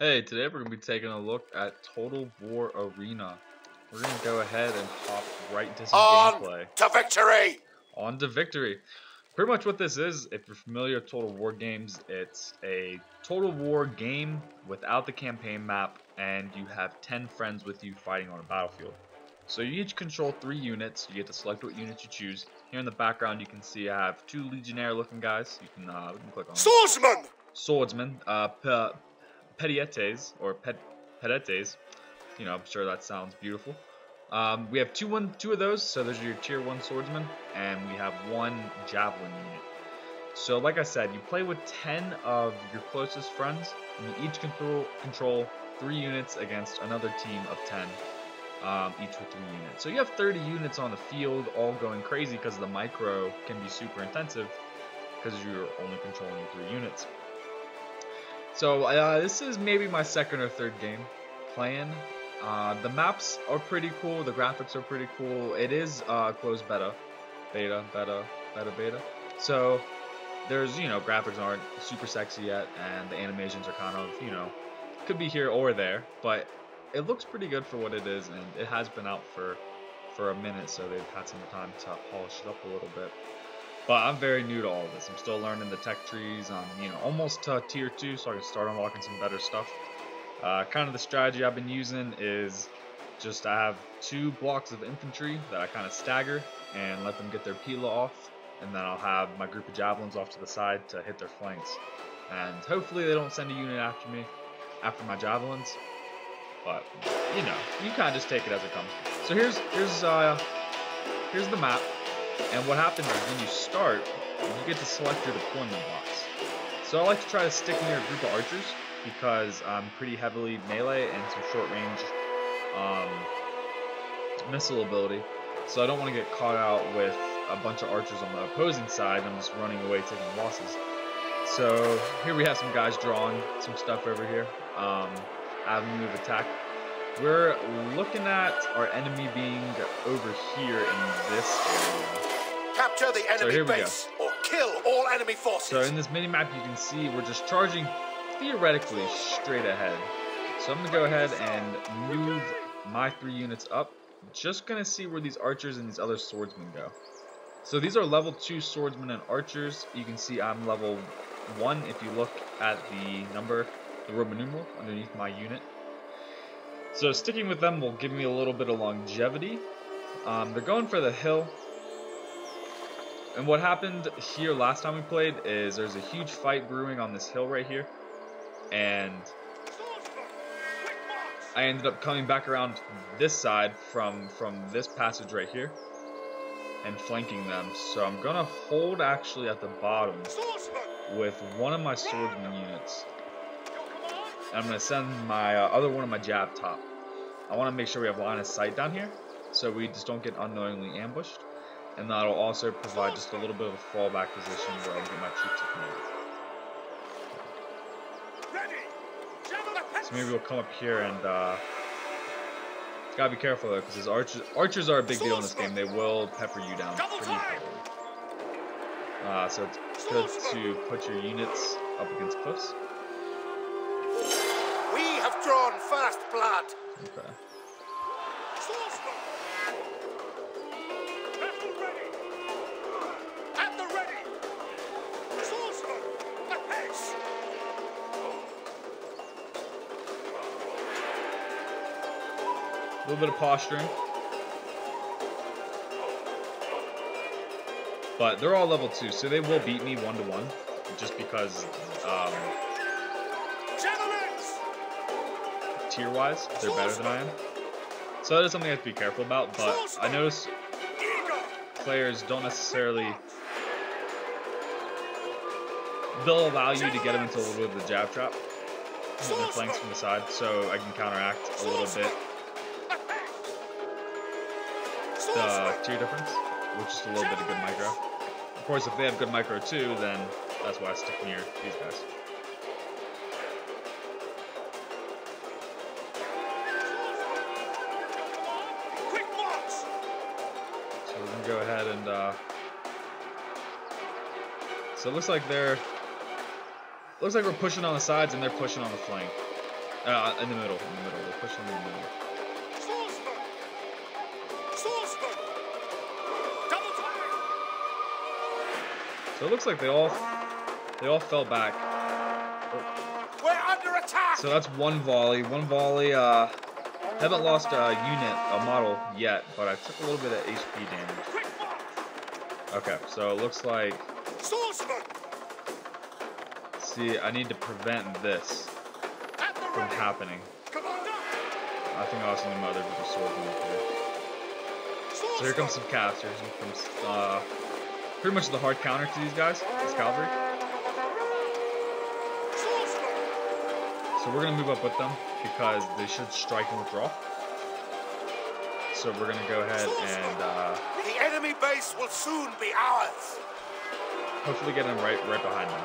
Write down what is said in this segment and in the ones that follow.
Hey, today we're going to be taking a look at Total War Arena. We're going to go ahead and hop right into some gameplay. To victory! On to victory! Pretty much what this is, if you're familiar with Total War games, it's a Total War game without the campaign map, and you have 10 friends with you fighting on a battlefield. So you each control 3 units. You get to select what units you choose. Here in the background you can see I have 2 Legionnaire looking guys. You can click on them. Swordsman! Swordsmen, Pedietes, or Pedetes. You know, I'm sure that sounds beautiful. We have two of those, so those are your tier 1 swordsmen, and we have 1 javelin unit. So like I said, you play with 10 of your closest friends, and you each control 3 units against another team of 10, each with 3 units. So you have 30 units on the field, all going crazy because the micro can be super intensive because you're only controlling your 3 units. So this is maybe my second or third game playing. The maps are pretty cool. The graphics are pretty cool. It is closed beta. So there's, graphics aren't super sexy yet, and the animations are kind of, could be here or there, but it looks pretty good for what it is, and it has been out for a minute, so they've had some time to polish it up a little bit. But I'm very new to all of this. I'm still learning the tech trees. I'm, almost to tier 2, so I can start unlocking some better stuff. Kind of the strategy I've been using is just I have 2 blocks of infantry that I kind of stagger and let them get their pila off, and then I'll have my group of javelins off to the side to hit their flanks. And hopefully they don't send a unit after me, after my javelins. But you kind of just take it as it comes. So here's the map. And what happens is when you start, you get to select your deployment box. So I like to try to stick near a group of archers because I'm pretty heavily melee and some short range missile ability. So I don't want to get caught out with a bunch of archers on the opposing side. I'm just running away taking losses. So here we have some guys drawing some stuff over here. Avenue of attack. We're looking at our enemy being over here in this area. Capture the enemy base or kill all enemy forces. So in this mini-map you can see we're just charging theoretically straight ahead. So I'm going to go ahead and move my 3 units up. Just going to see where these archers and these other swordsmen go. So these are level 2 swordsmen and archers. You can see I'm level 1 if you look at the number, the Roman numeral underneath my unit. So sticking with them will give me a little bit of longevity. They're going for the hill. And what happened here last time we played is there's a huge fight brewing on this hill right here. And I ended up coming back around this side from this passage right here and flanking them. So I'm going to hold actually at the bottom with one of my swordsman units. And I'm going to send my other one of my jab top. I want to make sure we have line of sight down here so we just don't get unknowingly ambushed. And that'll also provide just a little bit of a fallback position where I can get my troops if needed. So maybe we'll come up here and gotta be careful though, because archers are a big deal in this game. They will pepper you down pretty heavily. So it's good to put your units up against cliffs. We have drawn first blood. Okay. A little bit of posturing, but they're all level 2, so they will beat me 1-to-1, just because tier-wise they're better than I am. So that is something I have to be careful about. But I notice players don't necessarily, they'll allow you to get them into a little bit of the jab trap on the flanks from the side, so I can counteract a little bit the tier difference, which is a little bit of good micro. Of course, if they have good micro too, then that's why I stick near these guys. So we're gonna go ahead and so it looks like we're pushing on the sides and they're pushing on the flank. In the middle. We'll push them in the middle. Swordsman! Swordsman! Double time! So it looks like they all fell back. We're under attack! So that's one volley. One volley. Haven't lost a model yet, but I took a little bit of HP damage. Okay, so it looks like. Swordsman! See, I need to prevent this from happening. Commander! I think I'll send my other group of swordsmen up here. So here comes some caps. Here comes pretty much the hard counter to these guys. This cavalry. So we're gonna move up with them because they should strike and withdraw. So we're gonna go ahead and the enemy base will soon be ours. Hopefully get them right behind them.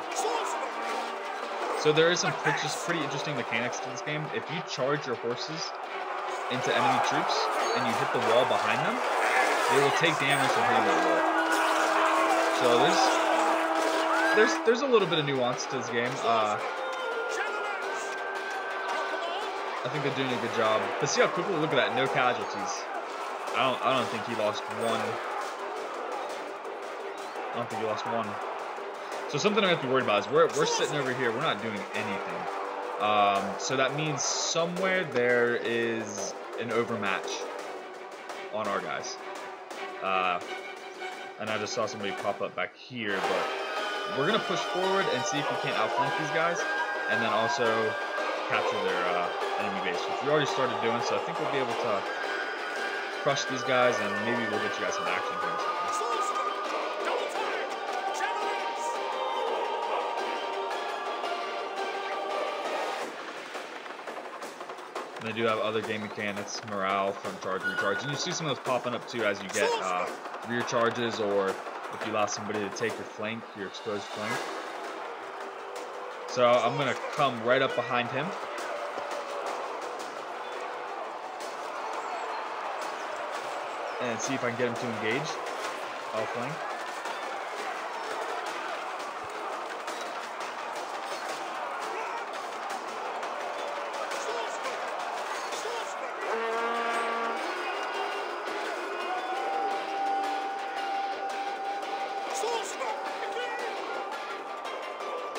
So there is some pretty interesting mechanics to this game. If you charge your horses into enemy troops and you hit the wall behind them, they will take damage from hitting that wall. So there's a little bit of nuance to this game. I think they're doing a good job. But see how quickly, look at that, no casualties. I don't think he lost one. I don't think he lost one. So something I have to be worried about is we're sitting over here, we're not doing anything. So that means somewhere there is an overmatch on our guys. And I just saw somebody pop up back here, but we're gonna push forward and see if we can't outflank these guys, and then also capture their enemy base, which we already started doing. So I think we'll be able to crush these guys, and maybe we'll get you guys some action here in a second. And they do have other game mechanics, morale, front charge, recharge, and you see some of those popping up too as you get rear charges, or if you allow somebody to take your flank, your exposed flank. So I'm gonna come right up behind him. And see if I can get him to engage. I'll flank.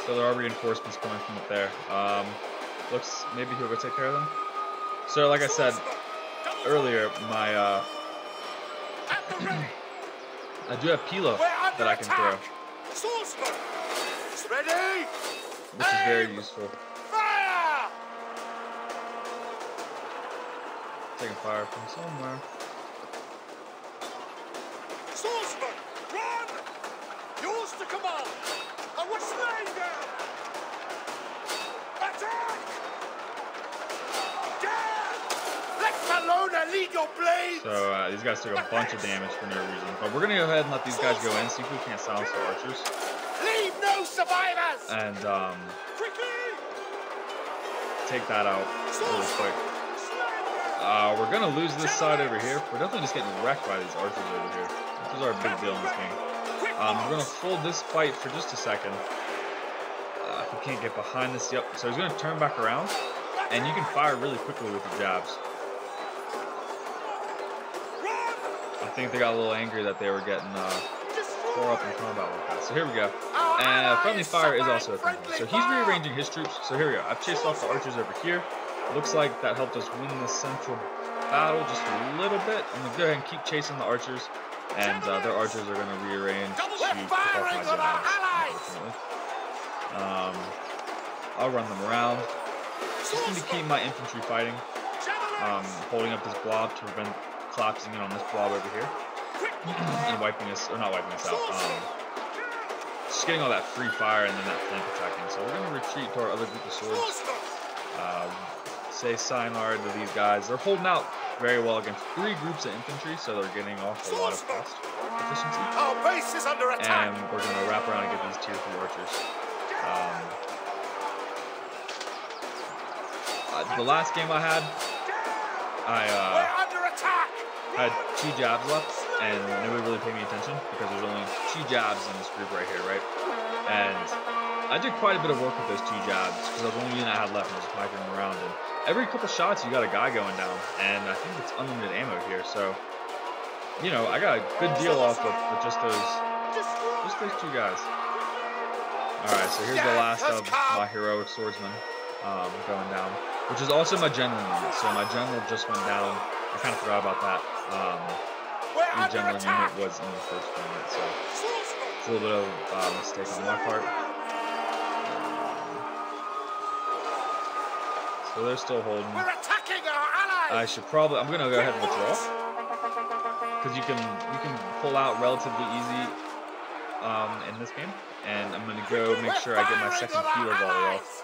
So there are reinforcements coming from up there. Looks, maybe he'll go take care of them. So like I said earlier, my I do have Pilo that I can throw, which is very useful. Taking fire from somewhere. Swordsman, run! Yours to command! I will slay them! Attack! Death! Let Salona lead your blades! So these guys took a bunch of damage for no reason. But we're going to go ahead and let these guys go in, see if we can't silence the archers. Leave no survivors! And take that out really quick. We're going to lose this side over here. We're definitely just getting wrecked by these archers over here. This is our big deal in this game. We're going to hold this fight for just a second. If we can't get behind this, yep. So he's going to turn back around, and you can fire really quickly with your jabs. I think they got a little angry that they were getting tore up in combat like that. So here we go. And friendly fire is also a thing. So he's rearranging his troops. So here we go. I've chased off the archers over here. Looks like that helped us win this central battle just a little bit. I'm going to go ahead and keep chasing the archers. And their archers are going to rearrange to pick off my generals, I'll run them around. Just going to keep my infantry fighting. Holding up this blob to prevent collapsing in on this blob over here. And wiping us, or not wiping us out. Just getting all that free fire and then that flank attacking. So we're going to retreat to our other group of swords. Say sayonara to these guys. They're holding out very well against 3 groups of infantry, so they're getting off a lot of cost efficiency. Our base is under attack. And we're going to wrap around and get these tier 3 archers. The last game I had, I had 2 jabs left, and nobody really paid me attention because there's only 2 jabs in this group right here, right? And I did quite a bit of work with those 2 jabs because that was the only unit I had left and I was piping them around. And every couple shots, you got a guy going down, and I think it's unlimited ammo here. So, you know, I got a good deal off with just those 2 guys. All right, so here's the last of my heroic swordsman going down, which is also my general unit. So my general just went down. I kind of forgot about that. The general unit was in the first unit, so it's a little bit of a mistake on my part. So they're still holding. We're attacking our allies. I should probably. I'm gonna go ahead and withdraw because you can pull out relatively easy in this game, and I'm gonna go make sure I get my second Peeler volley off.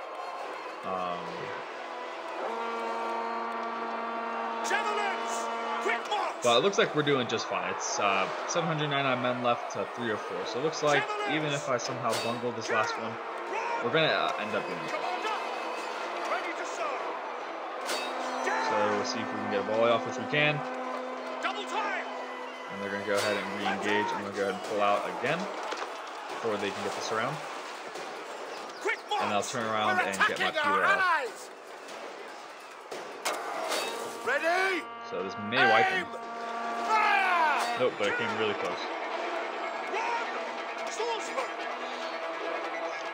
But it looks like we're doing just fine. It's 799 men left to 304. So it looks like even if I somehow bungle this last one, we're gonna end up winning. So we'll see if we can get a volley off, which we can. And they're gonna go ahead and re-engage. I'm gonna go ahead and pull out again before they can get this around. And I'll turn around and get my Peeler off. Ready? So this may wipe him. Nope, but it came really close.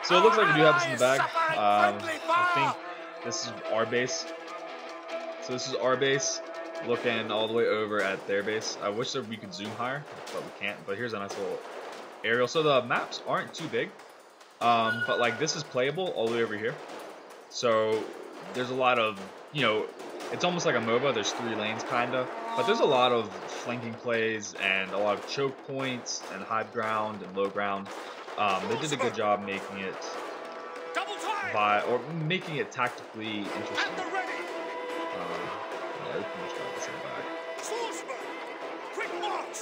So it looks like we do have this in the bag. I think this is our base. So this is our base, looking all the way over at their base. I wish that we could zoom higher, but we can't. But here's a nice little aerial. So the maps aren't too big, but like this is playable all the way over here. So there's a lot of, you know, it's almost like a MOBA. There's 3 lanes kind of, but there's a lot of flanking plays and a lot of choke points and high ground and low ground. They did a good job making it making it tactically interesting. Yeah, we pretty much got this in the bag. Swordsman, quick march!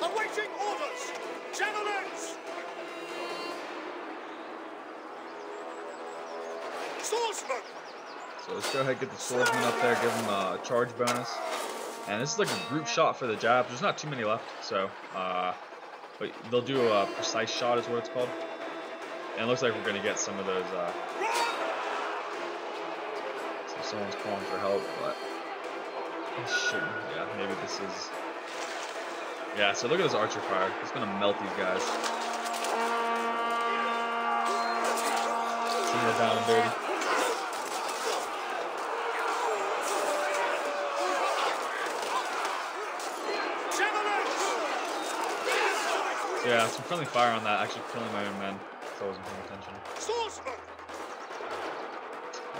Awaiting orders! Javelins! Swordsman! So let's go ahead and get the swordsman up there, give him a charge bonus. And this is like a group shot for the jabs. There's not too many left, so but they'll do a precise shot is what it's called. And it looks like we're gonna get some of those so someone's calling for help, but yeah, maybe this is, yeah, so look at this archer fire. It's gonna melt these guys. See, they're down and dirty. Yeah, some friendly fire on that, actually killing my own men, so I wasn't paying attention.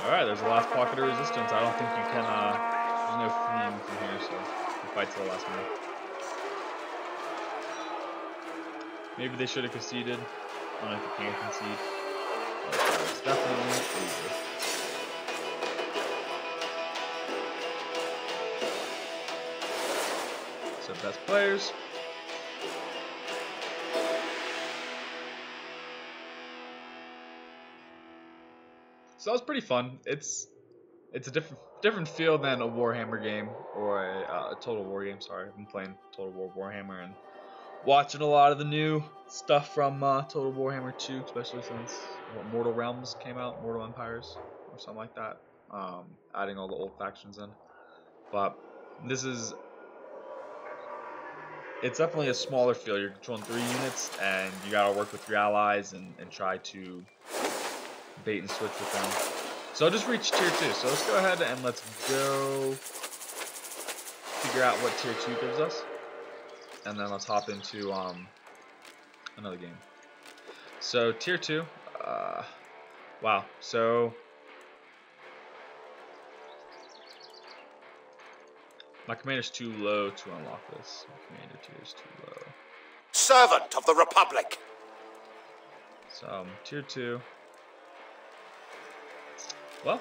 Alright, there's the last pocket of resistance. I don't think you can, there's no fleeing from here, so you fight to the last minute. Maybe they should have conceded. I don't know if you can concede. But it's definitely over. So best players. So that was pretty fun. It's a different feel than a Warhammer game or a Total War game. Sorry, I've been playing Total War Warhammer and watching a lot of the new stuff from Total Warhammer 2, especially since Mortal Realms came out, Mortal Empires or something like that. Adding all the old factions in, but this is, it's definitely a smaller feel. You're controlling 3 units and you gotta work with your allies and try to bait and switch with them. So I just reached tier 2. So let's go ahead and let's go figure out what tier 2 gives us. And then let's hop into another game. So tier 2, wow. So my commander's too low to unlock this. My commander tier is too low. Servant of the Republic. So tier 2. Well,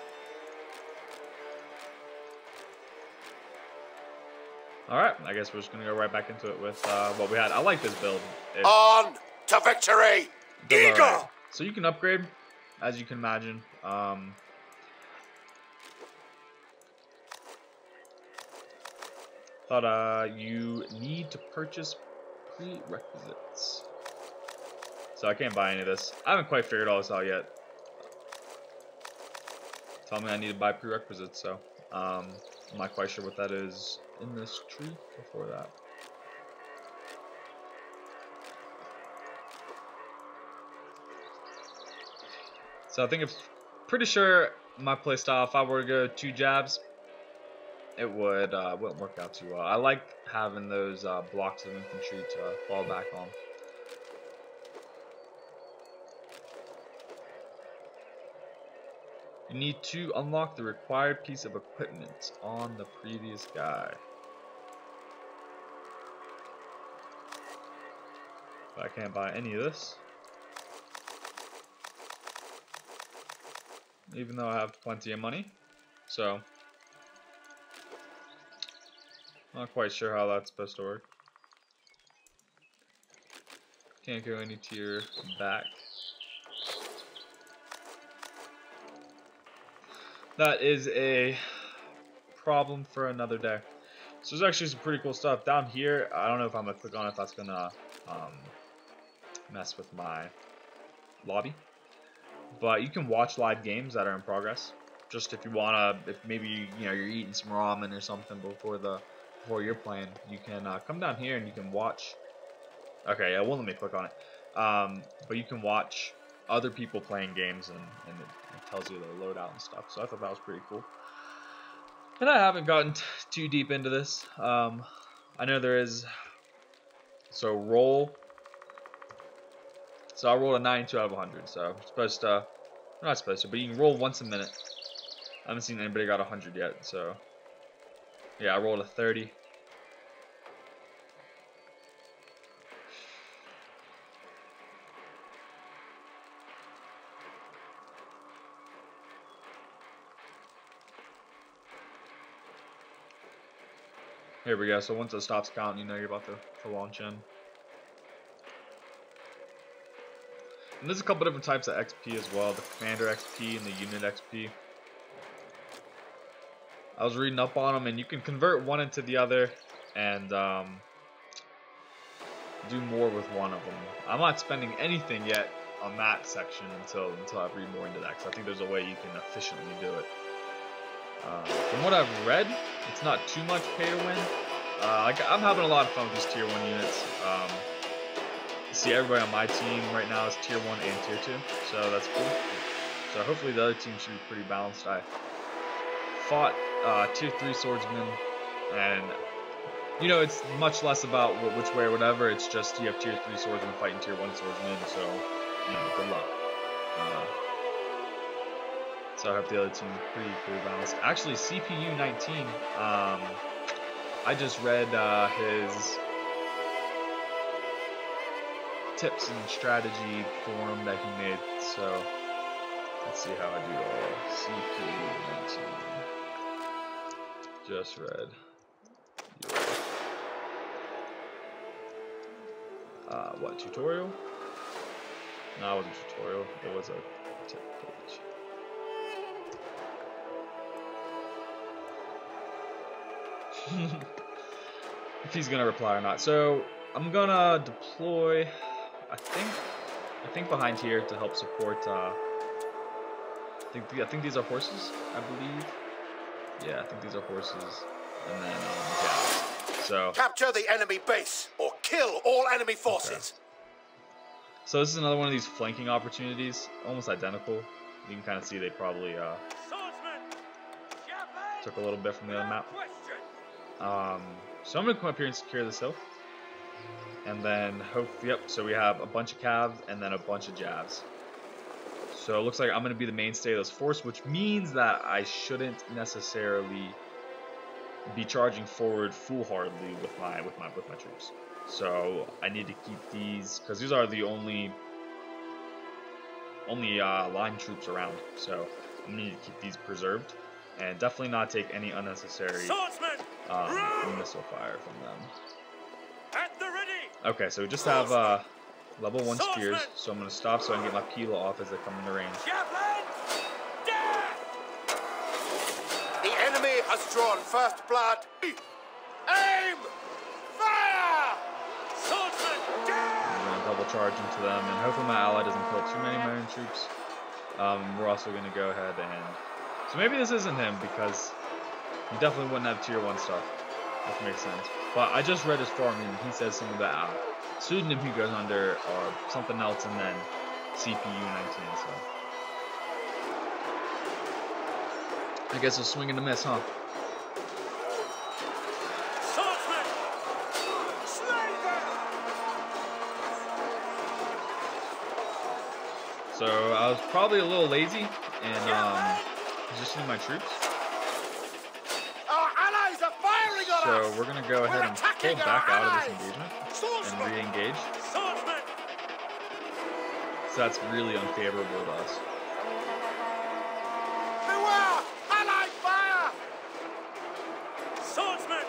alright, I guess we're just going to go right back into it with what we had. I like this build. On to victory! Eagle! Right. So you can upgrade, as you can imagine. Thought you need to purchase prerequisites. So I can't buy any of this. I haven't quite figured all this out yet. Tell me I need to buy prerequisites, so I'm not quite sure what that is in this tree before that. So I think it's pretty sure my playstyle, if I were to go 2 jabs, it wouldn't work out too well. I like having those blocks of infantry to fall back on. You need to unlock the required piece of equipment on the previous guy. But I can't buy any of this. Even though I have plenty of money. So, not quite sure how that's supposed to work. Can't go any tier back. That is a problem for another day. So there's actually some pretty cool stuff down here. I don't know if I'm gonna click on it, if that's gonna mess with my lobby. But you can watch live games that are in progress. Just if you wanna, if maybe you're eating some ramen or something before you're playing, you can come down here and you can watch. Okay, yeah, it won't let me click on it. But you can watch other people playing games and it tells you their loadout and stuff. So I thought that was pretty cool. And I haven't gotten too deep into this. I know there is. So roll. So I rolled a 92 out of 100. So I'm supposed to, not supposed to, but you can roll once a minute. I haven't seen anybody got 100 yet. So yeah, I rolled a 30. Here we go. So once it stops counting, you know you're about to launch in. And there's a couple different types of XP as well. The Commander XP and the Unit XP. I was reading up on them, and you can convert one into the other and do more with one of them. I'm not spending anything yet on that section until I read more into that, because I think there's a way you can efficiently do it. From what I've read, it's not too much pay to win. Like I'm having a lot of fun with these tier 1 units. See, everybody on my team right now is tier 1 and tier 2, so that's cool. So hopefully the other team should be pretty balanced. I fought tier 3 swordsmen, and it's much less about which way or whatever. It's just you have tier 3 swordsmen fighting tier 1 swordsmen, so good luck. So I hope the other team is pretty balanced. Actually, CPU 19. I just read his tips and strategy forum that he made. So let's see how I do all. CPU 19. Just read. What tutorial? No, it wasn't a tutorial. It was a tip page. If he's gonna reply or not. So I'm gonna deploy. I think behind here to help support. I think these are horses. I believe. Yeah, I think these are horses. And then jabs. So Capture the enemy base or kill all enemy forces. Okay. So this is another one of these flanking opportunities, almost identical. You can kind of see they probably took a little bit from the other map. So I'm gonna come up here and secure this hill, and then so we have a bunch of calves and then a bunch of jabs. So it looks like I'm gonna be the mainstay of this force, which means that I shouldn't necessarily be charging forward foolhardily with my troops. So I need to keep these, because these are the only line troops around. So I need to keep these preserved, and definitely not take any unnecessary missile fire from them. At the ready. Okay, so we just have level 1 spears, so I'm going to stop so I can get my peel off as they come into range. The enemy has drawn first blood. Aim! Fire! Swordsman, I'm going to double charge into them, and hopefully my ally doesn't kill too many Marion troops. We're also going to go ahead and... So maybe this isn't him, because he definitely wouldn't have tier 1 stuff, which makes sense. But I just read his farming, and he says some of the pseudonym he goes under are something else, and then CPU 19, so... I guess a swing and a miss, huh? So I was probably a little lazy in positioning my troops. Our allies are firing on us. So we're gonna go ahead and pull back out of this engagement and re-engage. So that's really unfavorable to us. Beware! Allied fire! Swordsman!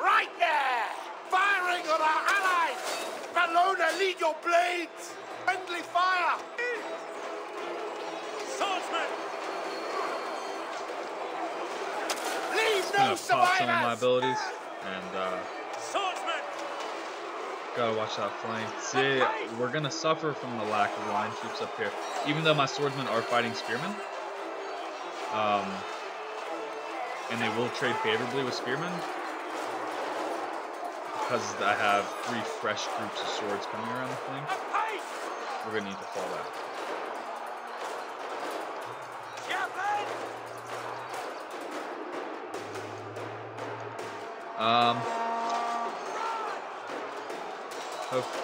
Right there! Firing on our allies! Bellona, lead your blades! Friendly fire! Swordsman! Leave no Pop some of my survivors! abilities and Swordsman! gotta watch that flank. See, we're gonna suffer from the lack of line troops up here, even though my swordsmen are fighting spearmen. And they will trade favorably with spearmen because I have 3 fresh groups of swords coming around the flank. We're gonna need to fall back.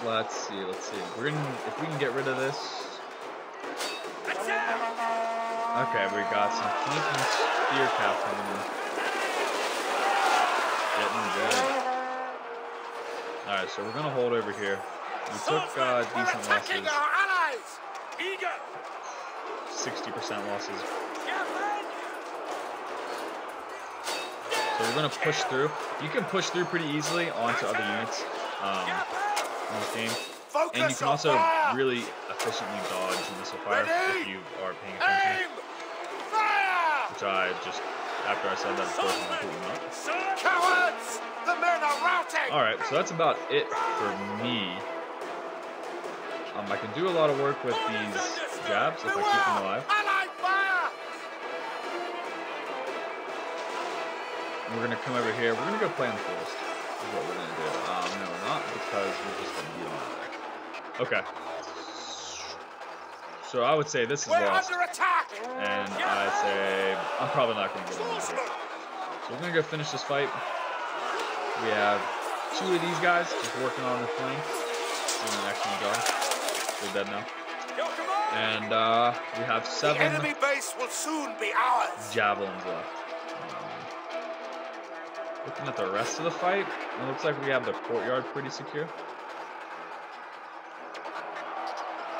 Let's see. We're gonna, if we can get rid of this. Okay, we got some flanking spear cap coming in. Getting good. Alright, so we're gonna hold over here. We took decent losses. 60% losses. So we're gonna push through. You can push through pretty easily onto other units in this game. And you can also really efficiently dodge missile fire if you are paying attention. Which I just, after I said that, of course, I'm completely not. Cowards! The men are routing! Alright, so that's about it for me. I can do a lot of work with these jabs if I keep them alive. And we're gonna come over here. We're gonna go play in the forest. Is what we're gonna do. No, we're not, because we're just gonna beat them out. Okay. So I would say this is lost. And I say I'm probably not gonna get one. So we're gonna go finish this fight. We have 2 of these guys just working on the flank. Doing an excellent job. They're dead now. And we have 7 the enemy base will soon be ours. javelins left. Looking at the rest of the fight, it looks like we have the courtyard pretty secure.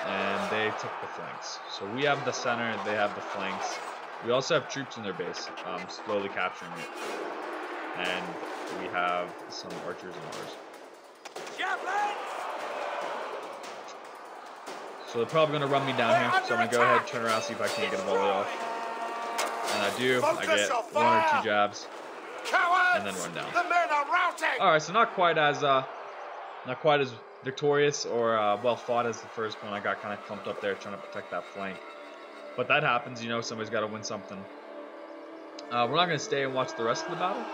And they took the flanks. So we have the center, they have the flanks. We also have troops in their base, slowly capturing it. And we have some archers in ours. So they're probably going to run me down here, so I'm going to go ahead, turn around, see if I can't get a volley off. And I do. I get 1 or 2 jabs, and then run down. Alright, so not quite as victorious or well fought as the first one. I got kind of clumped up there trying to protect that flank. But that happens, you know, somebody's got to win something. We're not going to stay and watch the rest of the battle.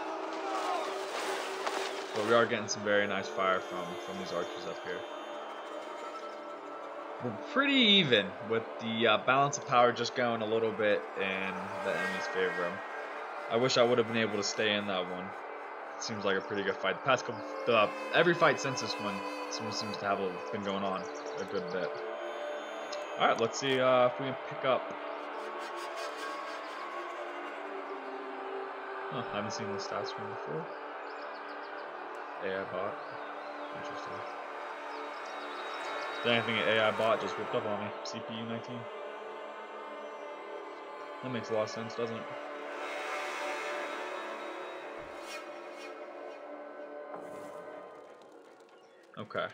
But we are getting some very nice fire from these archers up here. We're pretty even with the balance of power just going a little bit in the enemy's favor. I wish I would have been able to stay in that one. It seems like a pretty good fight. The past couple, every fight since this one, someone seems to have been going on a good bit. All right, let's see if we can pick up. Huh, I haven't seen the stats screen before. AI bot. Interesting. Is there anything an AI bot just whipped up on me? CPU 19. That makes a lot of sense, doesn't it? Okay.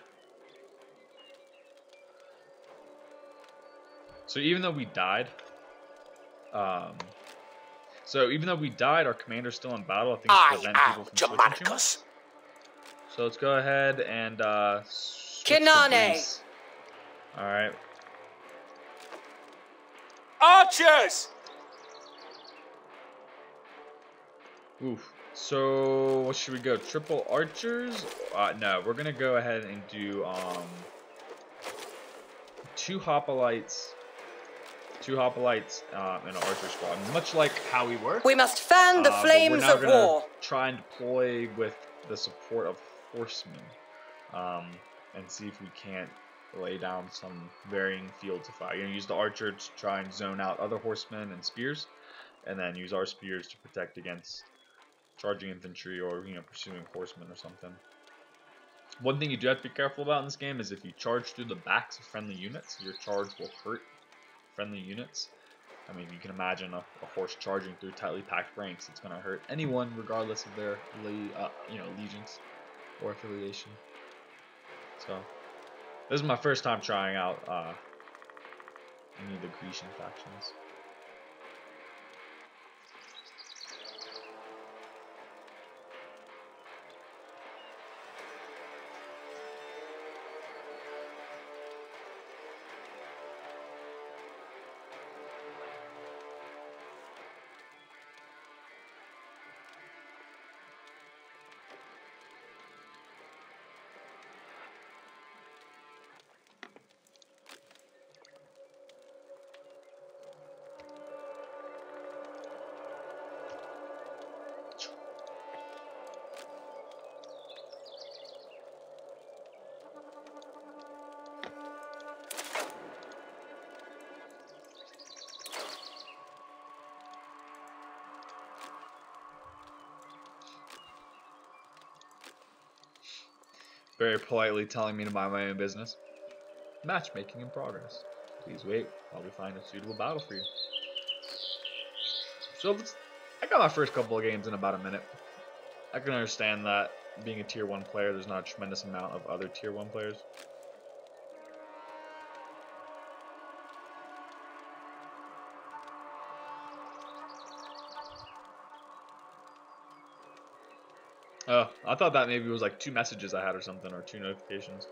So even though we died, our commander's still in battle. I think it's prevent people from switching to him. So let's go ahead and switch to Kinane. Greece. All right. Archers! Oof. So what should we go? Triple archers? No, we're gonna go ahead and do 2 hoplites, and an archer squad, much like how we work. We must fan the But we're flames now of gonna war. try and deploy with the support of horsemen, and see if we can't lay down some varying fields of fire. You're gonna use the archer to try and zone out other horsemen and spears, and then use our spears to protect against charging infantry or pursuing horsemen or something. One thing you do have to be careful about in this game is if you charge through the backs of friendly units, your charge will hurt friendly units. I mean, you can imagine a horse charging through tightly packed ranks. It's going to hurt anyone, regardless of their allegiance or affiliation. So, this is my first time trying out any of the Grecian factions. Very politely telling me to mind my own business. Matchmaking in progress. Please wait while we find a suitable battle for you. So I got my first couple of games in about a minute. I can understand that being a tier 1 player, there's not a tremendous amount of other tier 1 players. I thought that maybe it was like 2 messages I had or something, or 2 notifications.